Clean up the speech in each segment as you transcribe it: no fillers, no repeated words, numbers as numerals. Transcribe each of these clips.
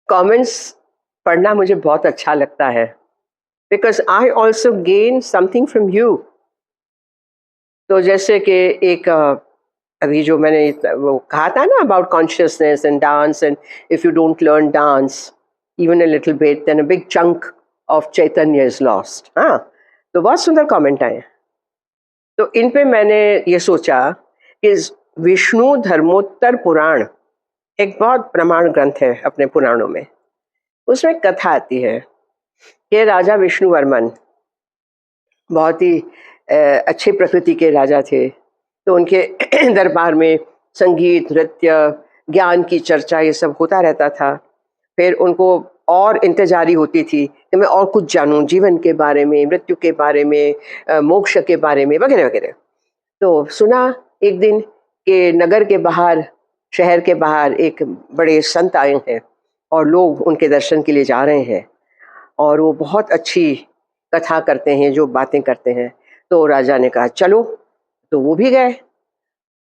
Comments पढ़ना मुझे बहुत अच्छा लगता है, because I also gain something from you. तो जैसे कि एक अभी जो मैंने वो कहा था ना about consciousness and dance, and if you don't learn dance even a little bit then a big chunk of chaitanya is lost. हाँ, तो बहुत सुंदर कमेंट आए। तो इन पे मैंने ये सोचा कि विष्णु धर्मोत्तर पुराण एक बहुत प्रमाण ग्रंथ है अपने पुराणों में। उसमें कथा आती है कि राजा विष्णुवर्मन बहुत ही अच्छे प्रकृति के राजा थे। तो उनके दरबार में संगीत, नृत्य, ज्ञान की चर्चा ये सब होता रहता था। फिर उनको और इंतजारी होती थी कि मैं और कुछ जानूं जीवन के बारे में, मृत्यु के बारे में, मोक्ष के बारे में, वगैरह वगैरह। तो सुना एक दिन कि नगर के बाहर, शहर के बाहर एक बड़े संत आए हैं और लोग उनके दर्शन के लिए जा रहे हैं, और वो बहुत अच्छी कथा करते हैं, जो बातें करते हैं। तो राजा ने कहा चलो। तो वो भी गए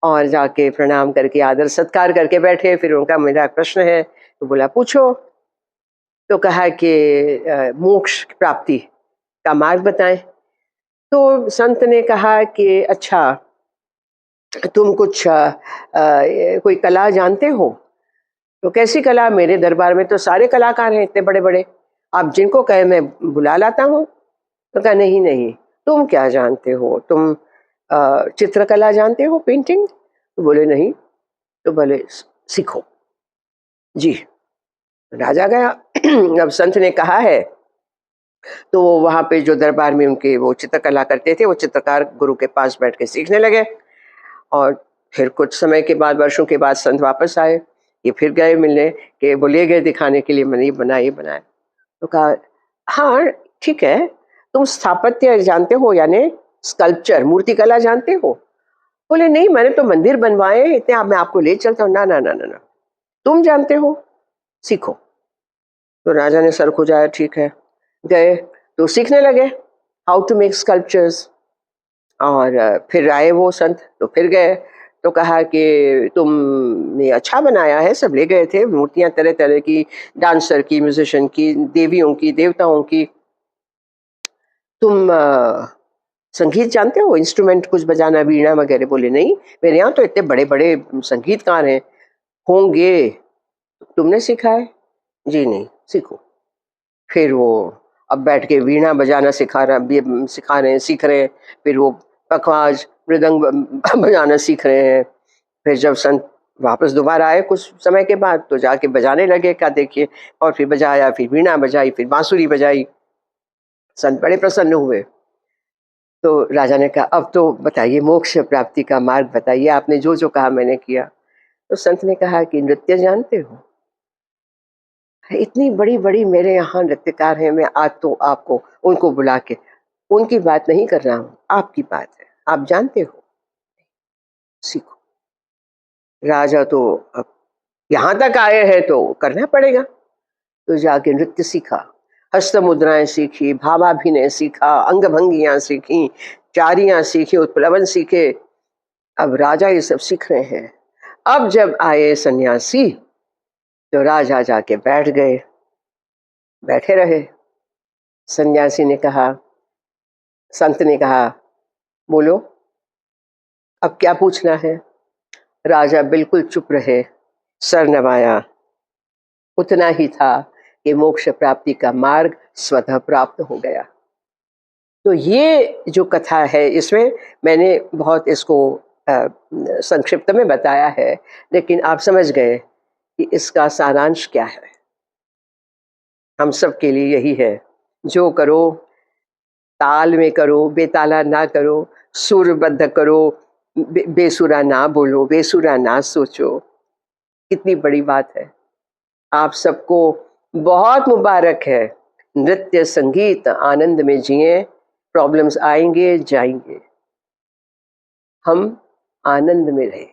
और जाके प्रणाम करके आदर सत्कार करके बैठे। फिर उनका मेरा प्रश्न है, तो बोला पूछो। तो कहा कि मोक्ष प्राप्ति का मार्ग बताएं। तो संत ने कहा कि अच्छा, तुम कुछ कोई कला जानते हो? तो कैसी कला? मेरे दरबार में तो सारे कलाकार हैं इतने बड़े बड़े, आप जिनको कहे मैं बुला लाता हूँ। तो कहा नहीं नहीं, तुम क्या जानते हो? तुम चित्रकला जानते हो, पेंटिंग? तो बोले नहीं। तो बोले सीखो। जी। राजा गया। अब संत ने कहा है, तो वहां पे जो दरबार में उनके वो चित्रकला करते थे, वो चित्रकार गुरु के पास बैठ के सीखने लगे। और फिर कुछ समय के बाद, वर्षों के बाद संत वापस आए। ये फिर गए मिलने के, बोले गए दिखाने के लिए, मैंने ये बनाया, ये बनाया। तो कहा हाँ ठीक है, तुम स्थापत्य जानते हो, यानी स्कल्पचर, मूर्तिकला जानते हो? बोले नहीं, मैंने तो मंदिर बनवाए इतने, आप मैं आपको ले चलता हूँ। ना ना ना ना ना, तुम जानते हो, सीखो। तो राजा ने सर खुजाया, ठीक है। गए तो सीखने लगे हाउ टू मेक स्कल्पचर्स। और फिर आए वो संत, तो फिर गए तो कहा कि तुमने अच्छा बनाया है। सब ले गए थे मूर्तियां तरह तरह की, डांसर की, म्यूजिशियन की, देवियों की, देवताओं की। तुम संगीत जानते हो, इंस्ट्रूमेंट कुछ बजाना, वीणा वगैरह? बोले नहीं, मेरे यहाँ तो इतने बड़े बड़े संगीतकार हैं। होंगे, तुमने सीखा है? जी नहीं, सीखो। फिर वो अब बैठ के वीणा बजाना सिखा रहे हैं, सीख रहे हैं। फिर वो पखवाज, मृदंग बजाना सीख रहे हैं। फिर जब संत वापस दोबारा आए कुछ समय के बाद, तो जाके बजाने लगे, क्या देखिए। और फिर बजाया, फिर वीणा बजाई, फिर बांसुरी बजाई। संत बड़े प्रसन्न हुए। तो राजा ने कहा अब तो बताइए, मोक्ष प्राप्ति का मार्ग बताइए, आपने जो जो कहा मैंने किया। तो संत ने कहा कि नृत्य जानते हो? इतनी बड़ी बड़ी मेरे यहाँ नृत्यकार हैं, मैं आज तो आपको उनको बुला के उनकी बात नहीं कर रहा हूँ, आपकी बात है, आप जानते हो, सीखो। राजा तो अब यहाँ तक आए हैं तो करना पड़ेगा। तो जाके नृत्य सीखा, हस्त मुद्राएं सीखी, भावाभिनय सीखा, अंग भंगियां सीखी, चारियां सीखी, उत्प्लवन सीखे। अब राजा ये सब सीख रहे हैं। अब जब आए सन्यासी, तो राजा जाके बैठ गए, बैठे रहे। सन्यासी ने कहा, संत ने कहा बोलो अब क्या पूछना है? राजा बिल्कुल चुप रहे, सर नवाया। उतना ही था कि मोक्ष प्राप्ति का मार्ग स्वतः प्राप्त हो गया। तो ये जो कथा है, इसमें मैंने बहुत इसको संक्षिप्त में बताया है, लेकिन आप समझ गए कि इसका सारांश क्या है। हम सब के लिए यही है, जो करो ताल में करो, बेताला ना करो, सुरबद्ध करो, बेसुरा ना बोलो, बेसुरा ना सोचो। कितनी बड़ी बात है। आप सबको बहुत मुबारक है। नृत्य, संगीत, आनंद में जिए। प्रॉब्लम्स आएंगे जाएंगे, हम आनंद में रहे।